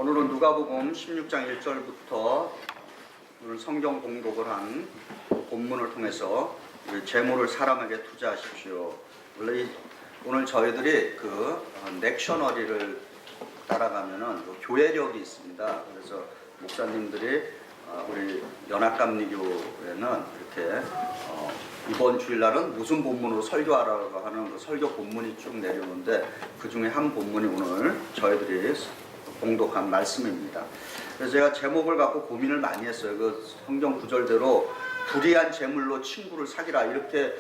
오늘은 누가복음 16장 1절부터 오늘 성경 공독을 한 본문을 통해서 재물을 사람에게 투자하십시오. 원래 오늘 저희들이 넥셔너리를 따라가면은 교회력이 있습니다. 그래서 목사님들이 우리 연합감리교회는 이렇게 이번 주일날은 무슨 본문으로 설교하라고 하는 그 설교 본문이 쭉 내려오는데 그 중에 한 본문이 오늘 저희들이 공독한 말씀입니다. 그래서 제가 제목을 갖고 고민을 많이 했어요. 그 성경 구절대로 불의한 재물로 친구를 사귀라 이렇게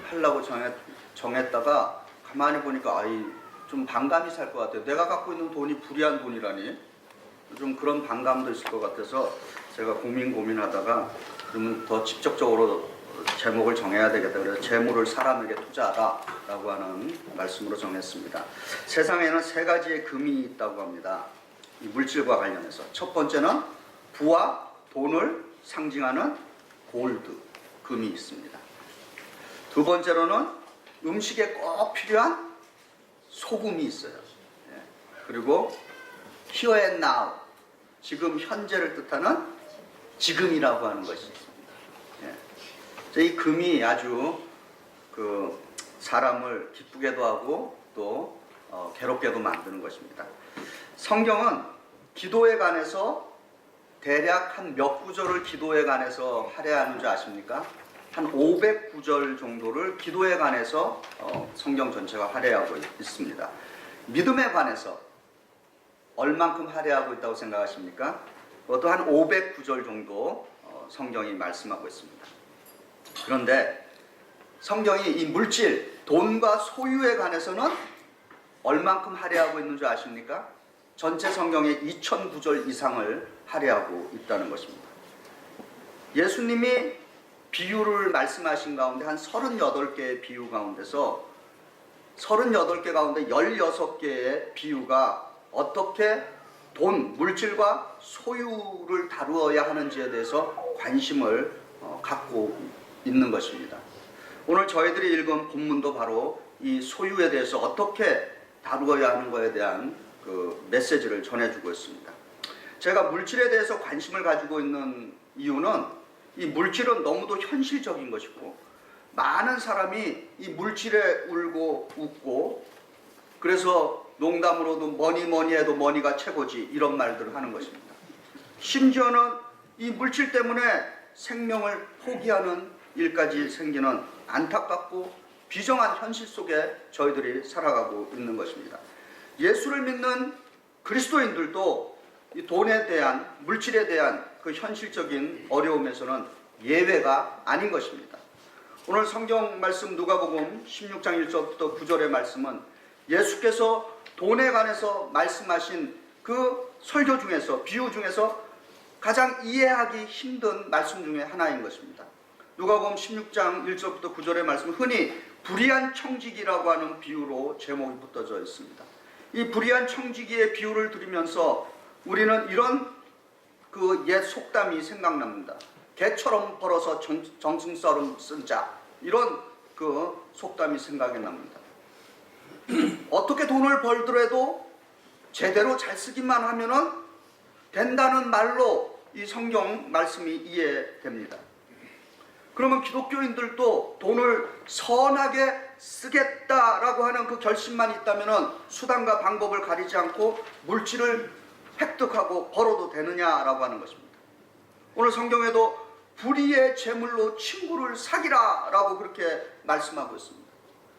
하려고 정했다가 가만히 보니까 좀 반감이 살 것 같아요. 내가 갖고 있는 돈이 불의한 돈이라니 좀 그런 반감도 있을 것 같아서 제가 고민하다가 그러면 더 직접적으로 제목을 정해야 되겠다. 그래서 재물을 사람에게 투자하라라고 하는 말씀으로 정했습니다. 세상에는 세 가지의 금이 있다고 합니다. 이 물질과 관련해서 첫 번째는 부와 돈을 상징하는 골드, 금이 있습니다. 두 번째로는 음식에 꼭 필요한 소금이 있어요. 그리고 here and now, 지금 현재를 뜻하는 지금이라고 하는 것이 있습니다. 이 금이 아주 사람을 기쁘게도 하고 또 괴롭게도 만드는 것입니다. 성경은 기도에 관해서 대략 한 몇 구절을 기도에 관해서 할애하는 줄 아십니까? 한 500구절 정도를 기도에 관해서 성경 전체가 할애하고 있습니다. 믿음에 관해서 얼만큼 할애하고 있다고 생각하십니까? 그것도 한 500구절 정도 성경이 말씀하고 있습니다. 그런데 성경이 이 물질, 돈과 소유에 관해서는 얼만큼 할애하고 있는 줄 아십니까? 전체 성경의 2000구절 이상을 할애하고 있다는 것입니다. 예수님이 비유를 말씀하신 가운데 한 38개의 비유 가운데서 38개 가운데 16개의 비유가 어떻게 돈, 물질과 소유를 다루어야 하는지에 대해서 관심을 갖고 있는 것입니다. 오늘 저희들이 읽은 본문도 바로 이 소유에 대해서 어떻게 다루어야 하는 것에 대한 메시지를 전해주고 있습니다. 제가 물질에 대해서 관심을 가지고 있는 이유는 이 물질은 너무도 현실적인 것이고 많은 사람이 이 물질에 울고 웃고 그래서 농담으로도 뭐니 해도 머니가 최고지 이런 말들을 하는 것입니다. 심지어는 이 물질 때문에 생명을 포기하는 일까지 생기는 안타깝고 비정한 현실 속에 저희들이 살아가고 있는 것입니다. 예수를 믿는 그리스도인들도 이 돈에 대한, 물질에 대한 그 현실적인 어려움에서는 예외가 아닌 것입니다. 오늘 성경 말씀 누가복음 16장 1절부터 9절의 말씀은 예수께서 돈에 관해서 말씀하신 그 설교 중에서, 비유 중에서 가장 이해하기 힘든 말씀 중에 하나인 것입니다. 누가복음 16장 1절부터 9절의 말씀은 흔히 불의한 청지기라고 하는 비유로 제목이 붙어져 있습니다. 이 불의한 청지기의 비유를 들으면서 우리는 이런 옛 속담이 생각납니다. 개처럼 벌어서 정승처럼 쓴 자, 이런 속담이 생각이 납니다. 어떻게 돈을 벌더라도 제대로 잘 쓰기만 하면은 된다는 말로 이 성경 말씀이 이해됩니다. 그러면 기독교인들도 돈을 선하게 쓰겠다라고 하는 그 결심만 있다면 수단과 방법을 가리지 않고 물질을 획득하고 벌어도 되느냐라고 하는 것입니다. 오늘 성경에도 불의의 재물로 친구를 사귀라라고 그렇게 말씀하고 있습니다.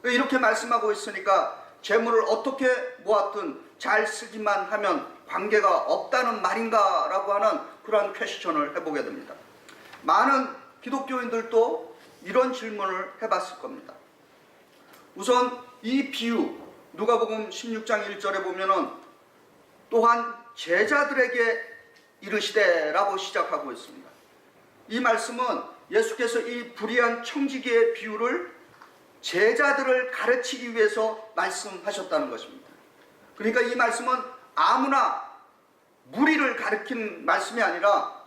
이렇게 말씀하고 있으니까 재물을 어떻게 모았든 잘 쓰기만 하면 관계가 없다는 말인가라고 하는 그러한 퀘스천을 해보게 됩니다. 많은 기독교인들도 이런 질문을 해봤을 겁니다. 우선 이 비유 누가복음 16장 1절에 보면은 또한 제자들에게 이르시되 라고 시작하고 있습니다. 이 말씀은 예수께서 이 불의한 청지기의 비유를 제자들을 가르치기 위해서 말씀하셨다는 것입니다. 그러니까 이 말씀은 아무나 무리를 가르친 말씀이 아니라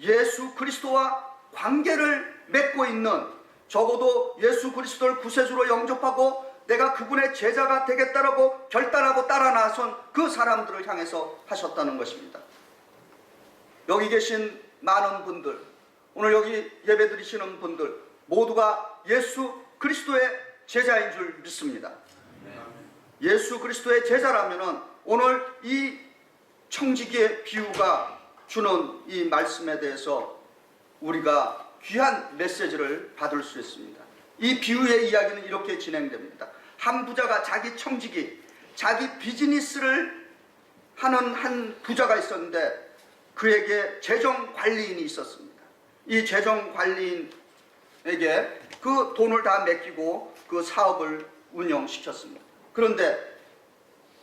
예수 그리스도와 관계를 맺고 있는, 적어도 예수 그리스도를 구세주로 영접하고 내가 그분의 제자가 되겠다라고 결단하고 따라 나선 그 사람들을 향해서 하셨다는 것입니다. 여기 계신 많은 분들, 오늘 여기 예배드리시는 분들 모두가 예수 그리스도의 제자인 줄 믿습니다. 예수 그리스도의 제자라면 오늘 이 청지기의 비유가 주는 이 말씀에 대해서 우리가 귀한 메시지를 받을 수 있습니다. 이 비유의 이야기는 이렇게 진행됩니다. 한 부자가 자기 청지기, 자기 비즈니스를 하는 한 부자가 있었는데 그에게 재정관리인이 있었습니다. 이 재정관리인에게 그 돈을 다 맡기고 그 사업을 운영시켰습니다. 그런데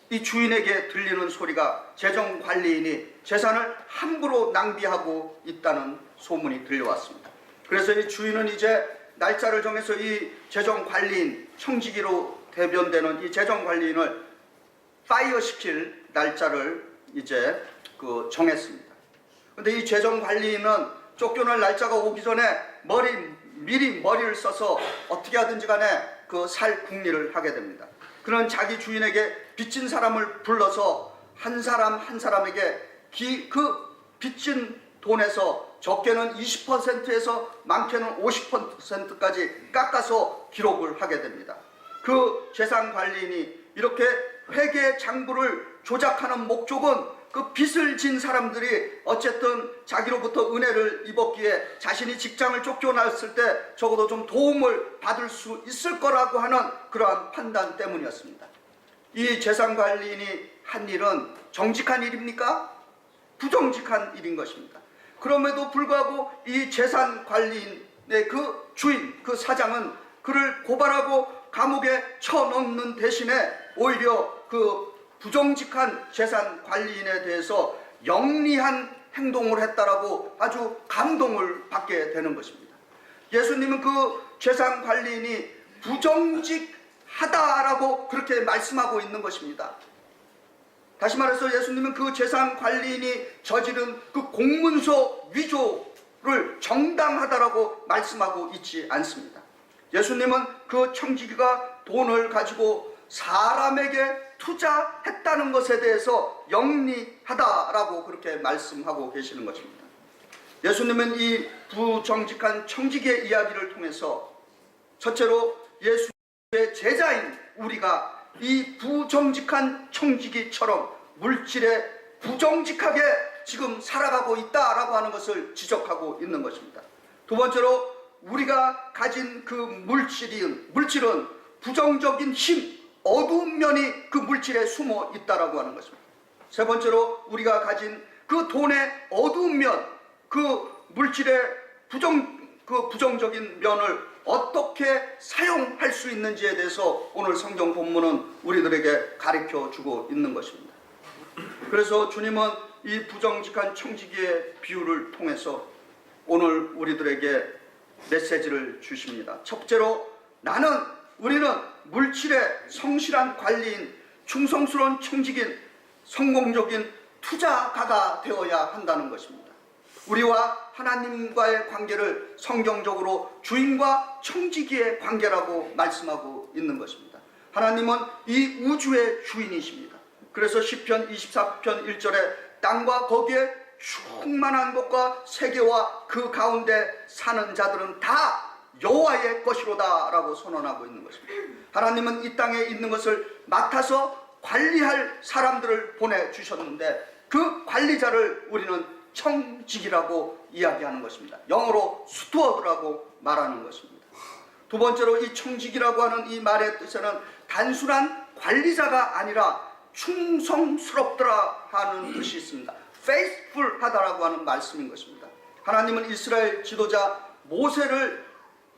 이 주인에게 들리는 소리가 재정관리인이 재산을 함부로 낭비하고 있다는 소문이 들려왔습니다. 그래서 이 주인은 이제 날짜를 정해서 이 재정관리인, 청지기로 대변되는 이 재정관리인을 파이어시킬 날짜를 이제 정했습니다. 근데 이 재정관리인은 쫓겨날 날짜가 오기 전에 미리 머리를 써서 어떻게 하든지 간에 그 살 궁리를 하게 됩니다. 그는 자기 주인에게 빚진 사람을 불러서 한 사람 한 사람에게 그 빚진 돈에서 적게는 20%에서 많게는 50%까지 깎아서 기록을 하게 됩니다. 그 재산관리인이 이렇게 회계 장부를 조작하는 목적은 그 빚을 진 사람들이 어쨌든 자기로부터 은혜를 입었기에 자신이 직장을 쫓겨났을 때 적어도 좀 도움을 받을 수 있을 거라고 하는 그러한 판단 때문이었습니다. 이 재산관리인이 한 일은 정직한 일입니까? 부정직한 일인 것입니다. 그럼에도 불구하고 이 재산관리인의 그 주인, 그 사장은 그를 고발하고 감옥에 쳐넣는 대신에 오히려 그 부정직한 재산관리인에 대해서 영리한 행동을 했다라고 아주 감동을 받게 되는 것입니다. 예수님은 그 재산관리인이 부정직하다라고 그렇게 말씀하고 있는 것입니다. 다시 말해서 예수님은 그 재산관리인이 저지른 그 공문서 위조를 정당하다라고 말씀하고 있지 않습니다. 예수님은 그 청지기가 돈을 가지고 사람에게 투자했다는 것에 대해서 영리하다라고 그렇게 말씀하고 계시는 것입니다. 예수님은 이 부정직한 청지기의 이야기를 통해서 첫째로 예수의 제자인 우리가 이 부정직한 청지기처럼 물질에 부정직하게 지금 살아가고 있다라고 하는 것을 지적하고 있는 것입니다. 두 번째로 우리가 가진 그 물질은 부정적인 힘, 어두운 면이 그 물질에 숨어 있다라고 하는 것입니다. 세 번째로 우리가 가진 그 돈의 어두운 면, 그 물질의 부정적인 면을 어떻게 사용할 수 있는지에 대해서 오늘 성경 본문은 우리들에게 가르쳐 주고 있는 것입니다. 그래서 주님은 이 부정직한 청지기의 비유를 통해서 오늘 우리들에게 메시지를 주십니다. 첫째로 우리는 물질의 성실한 관리인, 충성스러운 청지기인, 성공적인 투자가가 되어야 한다는 것입니다. 우리와 하나님과의 관계를 성경적으로 주인과 청지기의 관계라고 말씀하고 있는 것입니다. 하나님은 이 우주의 주인이십니다. 그래서 시편 24편 1절에 땅과 거기에 충만한 것과 세계와 그 가운데 사는 자들은 다 여호와의 것이로다 라고 선언하고 있는 것입니다. 하나님은 이 땅에 있는 것을 맡아서 관리할 사람들을 보내주셨는데 그 관리자를 우리는 청지기라고 이야기하는 것입니다. 영어로 스튜어드라고 말하는 것입니다. 두 번째로 이 청지기라고 하는 이 말의 뜻에는 단순한 관리자가 아니라 충성스럽더라 하는 뜻이 있습니다. faithful 하다라고 하는 말씀인 것입니다. 하나님은 이스라엘 지도자 모세를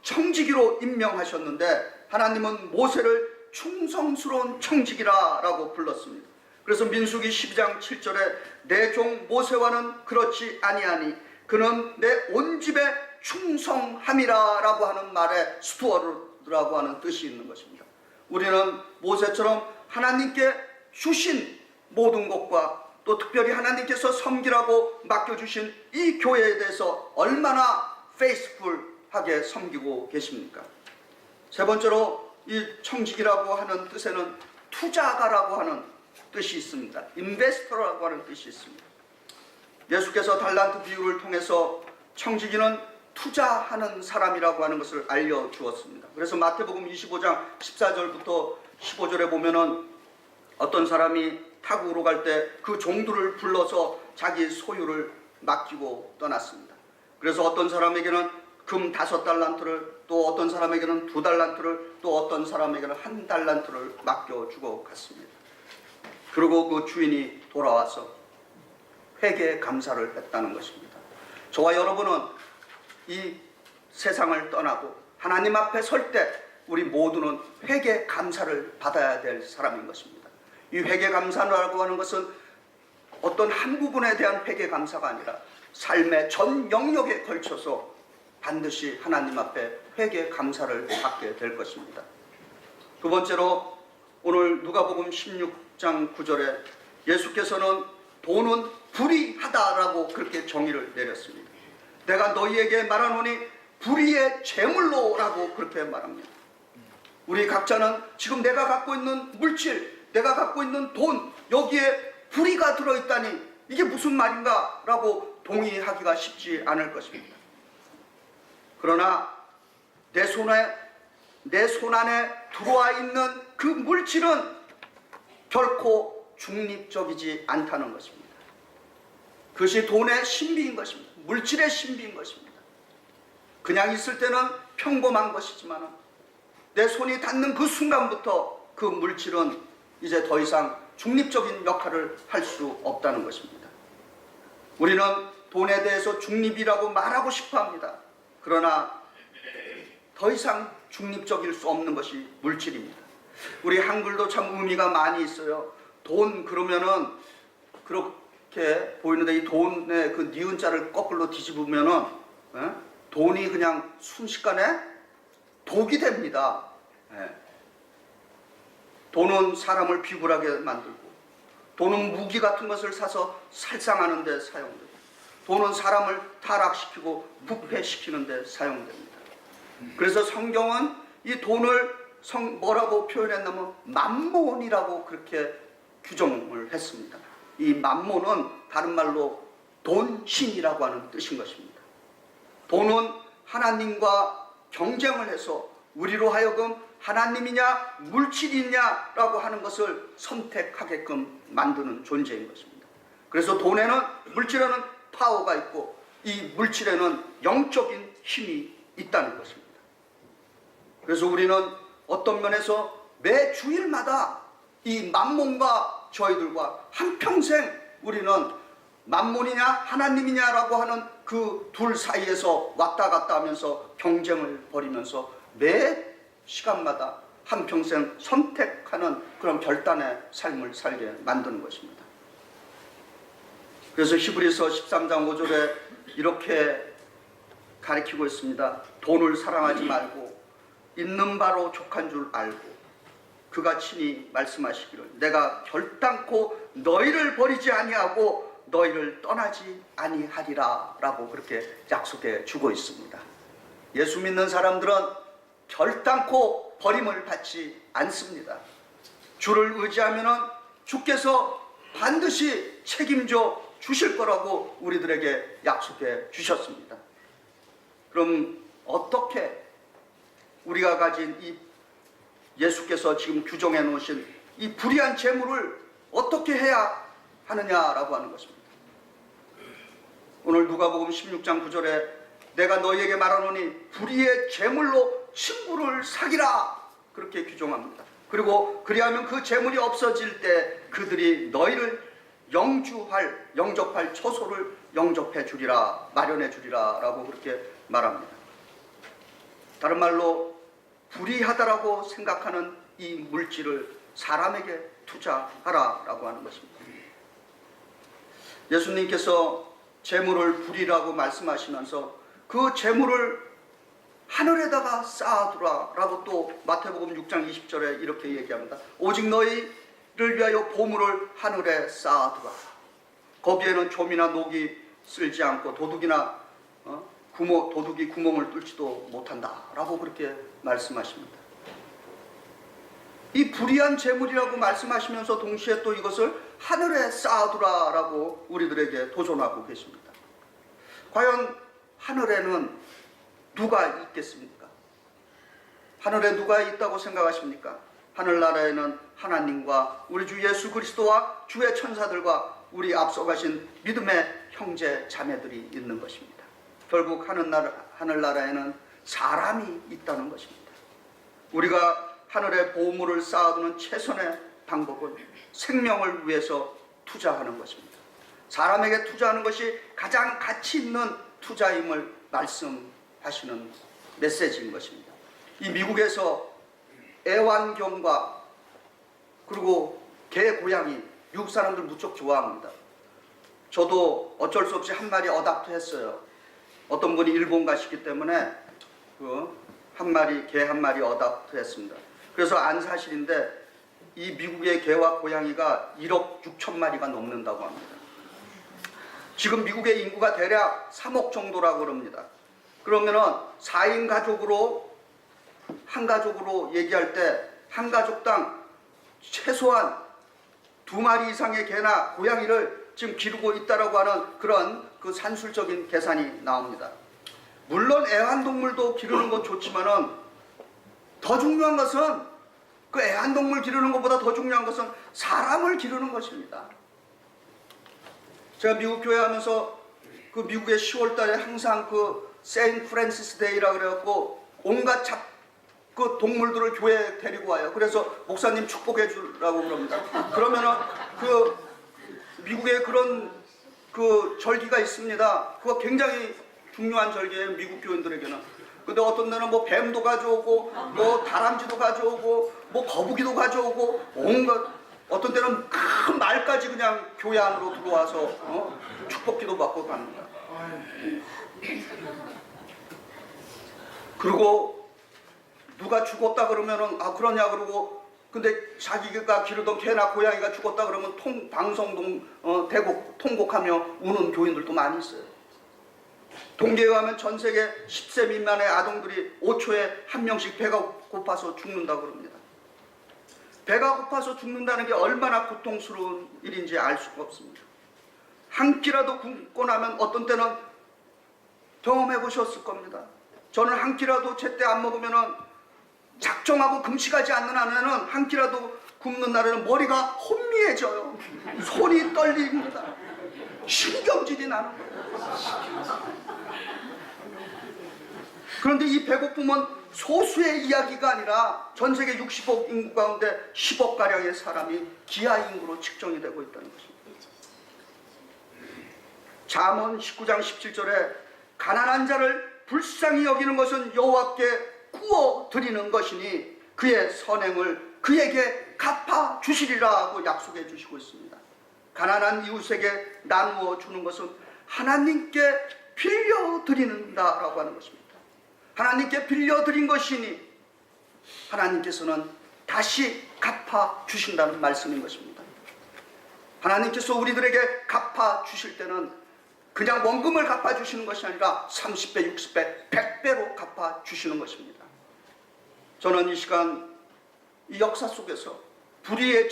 청지기로 임명하셨는데 하나님은 모세를 충성스러운 청지기라고 불렀습니다. 그래서 민수기 12장 7절에 내 종 모세와는 그렇지 아니하니 그는 내 온 집에 충성함이라 라고 하는 말에 스튜어드라고 하는 뜻이 있는 것입니다. 우리는 모세처럼 하나님께 주신 모든 것과 또 특별히 하나님께서 섬기라고 맡겨주신 이 교회에 대해서 얼마나 faithful하게 섬기고 계십니까? 세 번째로 이 청지기라고 하는 뜻에는 투자가라고 하는 뜻이 있습니다. 인베스터라고 하는 뜻이 있습니다. 예수께서 달란트 비유를 통해서 청지기는 투자하는 사람이라고 하는 것을 알려주었습니다. 그래서 마태복음 25장 14절부터 15절에 보면은 어떤 사람이 타국으로 갈 때 그 종들을 불러서 자기 소유를 맡기고 떠났습니다. 그래서 어떤 사람에게는 금 5달란트를, 또 어떤 사람에게는 2달란트를, 또 어떤 사람에게는 1달란트를 맡겨주고 갔습니다. 그리고 그 주인이 돌아와서 회개 감사를 했다는 것입니다. 저와 여러분은 이 세상을 떠나고 하나님 앞에 설 때 우리 모두는 회개 감사를 받아야 될 사람인 것입니다. 이 회개 감사라고 하는 것은 어떤 한 부분에 대한 회개 감사가 아니라 삶의 전 영역에 걸쳐서 반드시 하나님 앞에 회개 감사를 받게 될 것입니다. 두 번째로 오늘 누가복음 16장 9절에 예수께서는 돈은 불의하다라고 그렇게 정의를 내렸습니다. 내가 너희에게 말하노니 불의의 제물로라고 그렇게 말합니다. 우리 각자는 지금 내가 갖고 있는 물질, 내가 갖고 있는 돈, 여기에 불의가 들어있다니 이게 무슨 말인가 라고 동의하기가 쉽지 않을 것입니다. 그러나 내 손 안에 들어와 있는 그 물질은 결코 중립적이지 않다는 것입니다. 그것이 돈의 신비인 것입니다. 물질의 신비인 것입니다. 그냥 있을 때는 평범한 것이지만 내 손이 닿는 그 순간부터 그 물질은 이제 더 이상 중립적인 역할을 할 수 없다는 것입니다. 우리는 돈에 대해서 중립이라고 말하고 싶어 합니다. 그러나 더 이상 중립적일 수 없는 것이 물질입니다. 우리 한글도 참 의미가 많이 있어요. 돈 그러면은 그렇게 보이는데 이 돈의 그 니은자를 거꾸로 뒤집으면은 돈이 그냥 순식간에 독이 됩니다. 돈은 사람을 비굴하게 만들고, 돈은 무기 같은 것을 사서 살상하는 데 사용되고, 돈은 사람을 타락시키고 부패시키는 데 사용됩니다. 그래서 성경은 이 돈을 뭐라고 표현했냐면 맘몬이라고 그렇게 규정을 했습니다. 이 맘몬은 다른 말로 돈신이라고 하는 뜻인 것입니다. 돈은 하나님과 경쟁을 해서 우리로 하여금 하나님이냐 물질이냐라고 하는 것을 선택하게끔 만드는 존재인 것입니다. 그래서 돈에는, 물질에는 파워가 있고 이 물질에는 영적인 힘이 있다는 것입니다. 그래서 우리는 어떤 면에서 매 주일마다 이 맘몬과 저희들과 한평생 우리는 맘몬이냐 하나님이냐라고 하는 그 둘 사이에서 왔다 갔다 하면서 경쟁을 벌이면서 매 시간마다 한평생 선택하는 그런 결단의 삶을 살게 만드는 것입니다. 그래서 히브리서 13장 5절에 이렇게 가르치고 있습니다. 돈을 사랑하지 말고 있는 바로 족한 줄 알고 그가 친히 말씀하시기를 내가 결단코 너희를 버리지 아니하고 너희를 떠나지 아니하리라 라고 그렇게 약속해 주고 있습니다. 예수 믿는 사람들은 결단코 버림을 받지 않습니다. 주를 의지하면 주께서 반드시 책임져 주실 거라고 우리들에게 약속해 주셨습니다. 그럼 어떻게 우리가 가진 이 예수께서 지금 규정해 놓으신 이 불의한 재물을 어떻게 해야 하느냐라고 하는 것입니다. 오늘 누가복음 16장 9절에 내가 너희에게 말하노니 불의의 재물로 친구를 사기라 그렇게 규정합니다. 그리고 그리하면 그 재물이 없어질 때 그들이 너희를 영접할 처소를 영접해 주리라, 마련해 주리라 라고 그렇게 말합니다. 다른 말로 불의하다라고 생각하는 이 물질을 사람에게 투자하라 라고 하는 것입니다. 예수님께서 재물을 불의라고 말씀하시면서 그 재물을 하늘에다가 쌓아두라 라고 또 마태복음 6장 20절에 이렇게 얘기합니다. 오직 너희를 위하여 보물을 하늘에 쌓아두라. 거기에는 좀이나 녹이 쓸지 않고 도둑이나 도둑이 구멍을 뚫지도 못한다 라고 그렇게 말씀하십니다. 이 불의한 재물이라고 말씀하시면서 동시에 또 이것을 하늘에 쌓아두라라고 우리들에게 도전하고 계십니다. 과연 하늘에는 누가 있겠습니까? 하늘에 누가 있다고 생각하십니까? 하늘나라에는 하나님과 우리 주 예수 그리스도와 주의 천사들과 우리 앞서가신 믿음의 형제 자매들이 있는 것입니다. 결국 하늘나라에는 사람이 있다는 것입니다. 우리가 하늘에 보물을 쌓아두는 최선의 방법은 생명을 위해서 투자하는 것입니다. 사람에게 투자하는 것이 가장 가치 있는 투자임을 말씀하시는 메시지인 것입니다. 이 미국에서 애완견과 그리고 개, 고양이, 미국 사람들 무척 좋아합니다. 저도 어쩔 수 없이 한 마리 어답트 했어요. 어떤 분이 일본 가시기 때문에 개 한 마리 어답트 했습니다. 그래서 안사실인데 이 미국의 개와 고양이가 1억 6천 마리가 넘는다고 합니다. 지금 미국의 인구가 대략 3억 정도라고 그럽니다. 그러면은 4인 가족으로 한 가족으로 얘기할 때 한 가족당 최소한 2마리 이상의 개나 고양이를 지금 기르고 있다라고 하는 그런 그 산술적인 계산이 나옵니다. 물론 애완동물도 기르는 건 좋지만은 더 중요한 것은 그 애완동물 기르는 것보다 더 중요한 것은 사람을 기르는 것입니다. 제가 미국 교회 하면서 그 미국의 10월 달에 항상 그 세인트 프랜시스 데이라 그래갖고 온갖 그 동물들을 교회에 데리고 와요. 그래서 목사님 축복해 주라고 그럽니다. 그러면은 그 미국에 그런 그 절기가 있습니다. 그거 굉장히 중요한 절기예요, 미국 교인들에게는. 근데 어떤 데는 뭐 뱀도 가져오고 뭐 다람쥐도 가져오고 뭐 거북이도 가져오고 온갖, 어떤 때는 큰 말까지 그냥 교회 안으로 들어와서 축복기도 받고 갑니다. 그리고 누가 죽었다 그러면은 그러냐 그러고, 근데 자기가 기르던 개나 고양이가 죽었다 그러면 대곡 통곡하며 우는 교인들도 많이 있어요. 통계에 의하면 전 세계 10세 미만의 아동들이 5초에 한 명씩 배가 고파서 죽는다고 그럽니다. 배가 고파서 죽는다는 게 얼마나 고통스러운 일인지 알 수가 없습니다. 한 끼라도 굶고 나면 어떤 때는 경험해 보셨을 겁니다. 저는 한 끼라도 제때 안 먹으면은 작정하고 금식하지 않는 한에는 한 끼라도 굶는 날에는 머리가 혼미해져요. 손이 떨립니다. 신경질이 나는 거예요. 그런데 이 배고픔은 소수의 이야기가 아니라 전 세계 60억 인구 가운데 10억가량의 사람이 기아 인구로 측정이 되고 있다는 것입니다. 잠언 19장 17절에 가난한 자를 불쌍히 여기는 것은 여호와께 구워 드리는 것이니 그의 선행을 그에게 갚아 주시리라고 약속해 주시고 있습니다. 가난한 이웃에게 나누어 주는 것은 하나님께 빌려 드린다라고 하는 것입니다. 하나님께 빌려 드린 것이니 하나님께서는 다시 갚아 주신다는 말씀인 것입니다. 하나님께서 우리들에게 갚아 주실 때는 그냥 원금을 갚아 주시는 것이 아니라 30배, 60배, 100배로 갚아 주시는 것입니다. 저는 이 시간 이 역사 속에서 불의의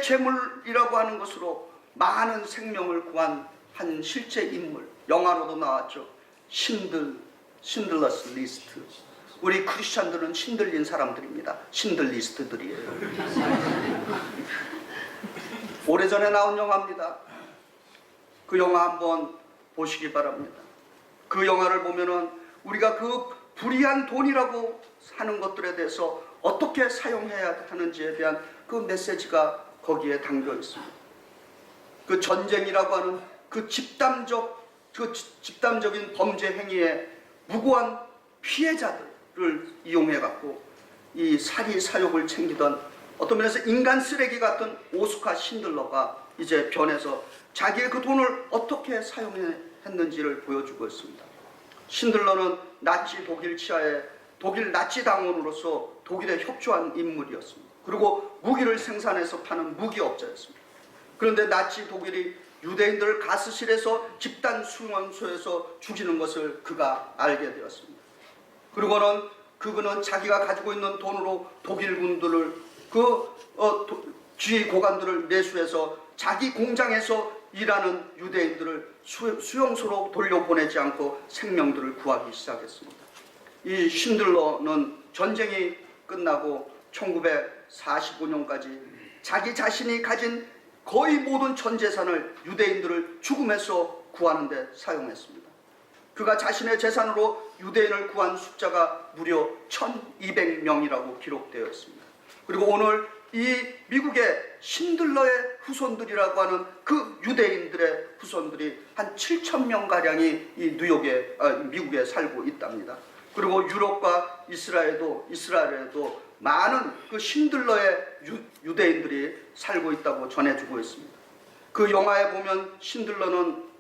재물이라고 하는 것으로 많은 생명을 구한 한 실제 인물, 영화로도 나왔죠. 신들러스 리스트. 우리 크리스찬들은 신들린 사람들입니다. 신들리스트들이에요. 오래전에 나온 영화입니다. 그 영화 한번 보시기 바랍니다. 그 영화를 보면은 우리가 그 불의한 돈이라고 하는 것들에 대해서 어떻게 사용해야 하는지에 대한 그 메시지가 거기에 담겨 있습니다. 그 전쟁이라고 하는 그 집단적인 범죄 행위에 무고한 피해자들을 이용해 갖고 이 사리 사욕을 챙기던 어떤 면에서 인간 쓰레기 같은 오스카 신들러가 이제 변해서 자기의 그 돈을 어떻게 사용했는지를 보여주고 있습니다. 신들러는 나치 독일 치하의 독일 나치 당원으로서 독일에 협조한 인물이었습니다. 그리고 무기를 생산해서 파는 무기업자였습니다. 그런데 나치 독일이 유대인들을 가스실에서 집단 수용소에서 죽이는 것을 그가 알게 되었습니다. 그리고는 그거는 자기가 가지고 있는 돈으로 독일군들을 지휘 고관들을 매수해서 자기 공장에서 일하는 유대인들을 수용소로 돌려보내지 않고 생명들을 구하기 시작했습니다. 이 신들러는 전쟁이 끝나고 1945년까지 자기 자신이 가진 거의 모든 전 재산을 유대인들을 죽음에서 구하는 데 사용했습니다. 그가 자신의 재산으로 유대인을 구한 숫자가 무려 1200명이라고 기록되어 있습니다. 그리고 오늘 이 미국의 신들러의 후손들이라고 하는 그 유대인들의 후손들이 한 7000명가량이 이 미국에 살고 있답니다. 그리고 유럽과 이스라엘에도 많은 그 신들러의 유대인들이 살고 있다고 전해주고 있습니다. 그 영화에 보면 신들러는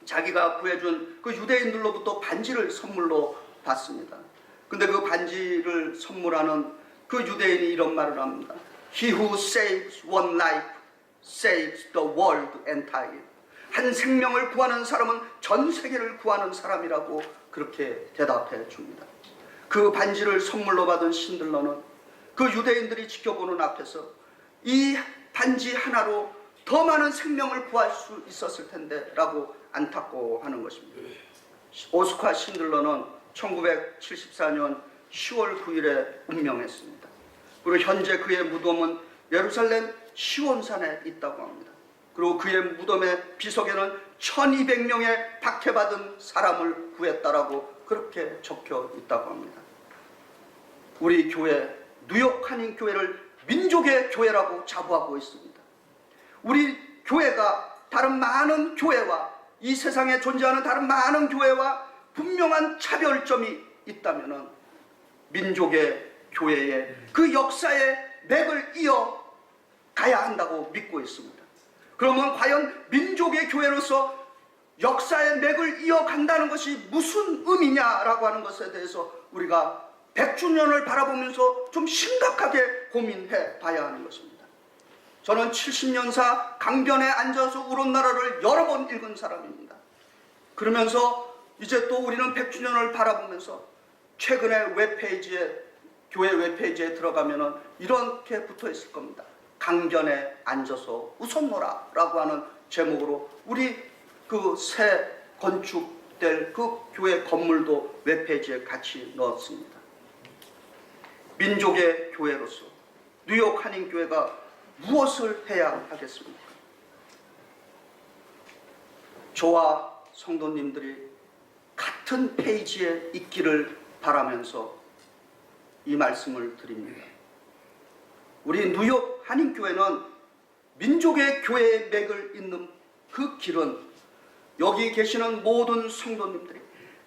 자기가 구해준 그 유대인들로부터 반지를 선물로 받습니다. 근데 그 반지를 선물하는 그 유대인이 이런 말을 합니다. He who saves one life saves the world entire. 한 생명을 구하는 사람은 전 세계를 구하는 사람이라고 그렇게 대답해 줍니다. 그 반지를 선물로 받은 신들러는 그 유대인들이 지켜보는 앞에서 이 반지 하나로 더 많은 생명을 구할 수 있었을 텐데 라고 안타까워하는 것입니다. 오스카 신들러는 1974년 10월 9일에 운명했습니다. 그리고 현재 그의 무덤은 예루살렘 시온산에 있다고 합니다. 그리고 그의 무덤의 비석에는 1200명의 박해받은 사람을 구했다라고 그렇게 적혀 있다고 합니다. 우리 교회, 뉴욕 한인교회를 민족의 교회라고 자부하고 있습니다. 우리 교회가 다른 많은 교회와 이 세상에 존재하는 다른 많은 교회와 분명한 차별점이 있다면 민족의 교회의 그 역사의 맥을 이어 가야 한다고 믿고 있습니다. 그러면 과연 민족의 교회로서 역사의 맥을 이어간다는 것이 무슨 의미냐라고 하는 것에 대해서 우리가 100주년을 바라보면서 좀 심각하게 고민해 봐야 하는 것입니다. 저는 70년사 강변에 앉아서 우롯나라를 여러 번 읽은 사람입니다. 그러면서 이제 또 우리는 100주년을 바라보면서 최근에 교회 웹페이지에 들어가면은 이렇게 붙어 있을 겁니다. 강변에 앉아서 웃었노라 라고 하는 제목으로 우리 그 새 건축될 그 교회 건물도 웹페이지에 같이 넣었습니다. 민족의 교회로서 뉴욕 한인교회가 무엇을 해야 하겠습니까? 저와 성도님들이 같은 페이지에 있기를 바라면서 이 말씀을 드립니다. 우리 뉴욕 한인교회는 민족의 교회의 맥을 잇는 그 길은 여기 계시는 모든 성도님들이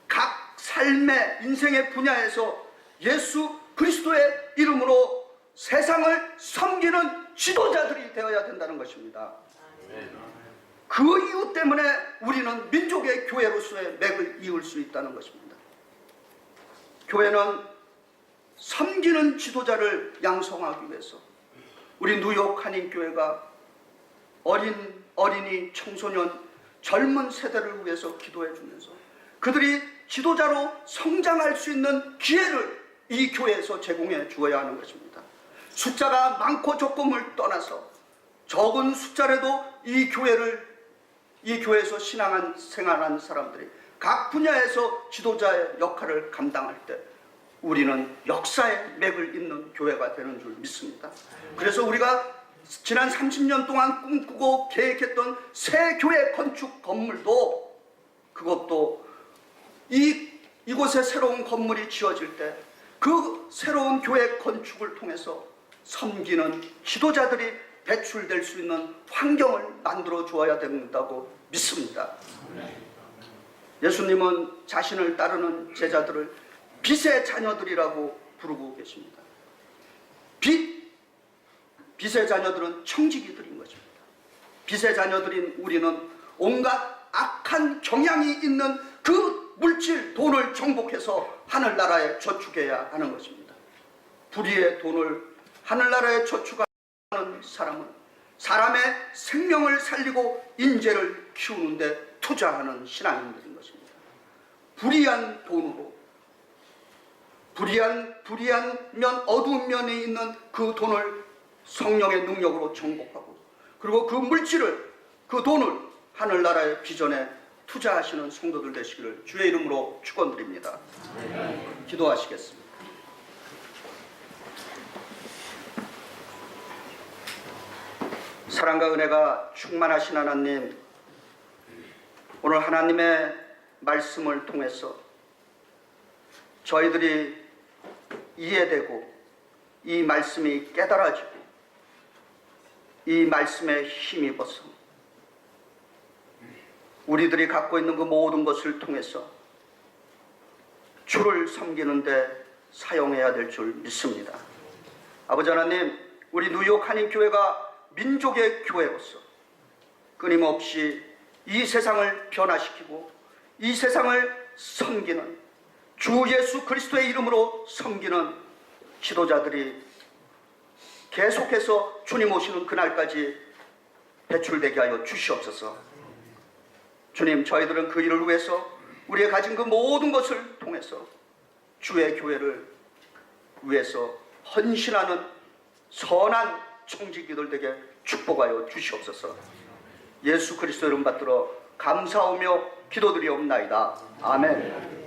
각 삶의 인생의 분야에서 예수 그리스도의 이름으로 세상을 섬기는 지도자들이 되어야 된다는 것입니다. 그 이유 때문에 우리는 민족의 교회로서의 맥을 이을 수 있다는 것입니다. 교회는 섬기는 지도자를 양성하기 위해서 우리 뉴욕 한인교회가 어린이, 청소년, 젊은 세대를 위해서 기도해 주면서 그들이 지도자로 성장할 수 있는 기회를 이 교회에서 제공해 주어야 하는 것입니다. 숫자가 많고 적음을 떠나서 적은 숫자라도 이 교회에서 생활한 사람들이 각 분야에서 지도자의 역할을 감당할 때 우리는 역사의 맥을 잇는 교회가 되는 줄 믿습니다. 그래서 우리가 지난 30년 동안 꿈꾸고 계획했던 새 교회 건축 건물도 그것도 이곳에 새로운 건물이 지어질 때 그 새로운 교회 건축을 통해서 섬기는 지도자들이 배출될 수 있는 환경을 만들어 주어야 된다고 믿습니다. 예수님은 자신을 따르는 제자들을 빛의 자녀들이라고 부르고 계십니다. 빛의 자녀들은 청지기들인 것입니다. 빛의 자녀들인 우리는 온갖 악한 경향이 있는 그 물질, 돈을 정복해서 하늘나라에 저축해야 하는 것입니다. 불의의 돈을 하늘나라에 저축하는 사람은 사람의 생명을 살리고 인재를 키우는데 투자하는 신앙인들인 것입니다. 불의한 불의한 면, 어두운 면에 있는 그 돈을 성령의 능력으로 정복하고, 그리고 그 물질을, 그 돈을 하늘나라의 비전에 투자하시는 성도들 되시기를 주의 이름으로 축원드립니다. 기도하시겠습니다. 사랑과 은혜가 충만하신 하나님, 오늘 하나님의 말씀을 통해서 저희들이 이해되고 이 말씀이 깨달아지고 이 말씀에 힘입어서 우리들이 갖고 있는 그 모든 것을 통해서 주를 섬기는 데 사용해야 될 줄 믿습니다. 아버지 하나님, 우리 뉴욕 한인교회가 민족의 교회로서 끊임없이 이 세상을 변화시키고 이 세상을 섬기는, 주 예수 그리스도의 이름으로 섬기는 지도자들이 계속해서 주님 오시는 그날까지 배출되게 하여 주시옵소서. 주님, 저희들은 그 일을 위해서 우리의 가진 그 모든 것을 통해서 주의 교회를 위해서 헌신하는 선한 청지기들 되게 축복하여 주시옵소서. 예수 그리스도 이름 받들어 감사하며 기도드리옵나이다. 아멘.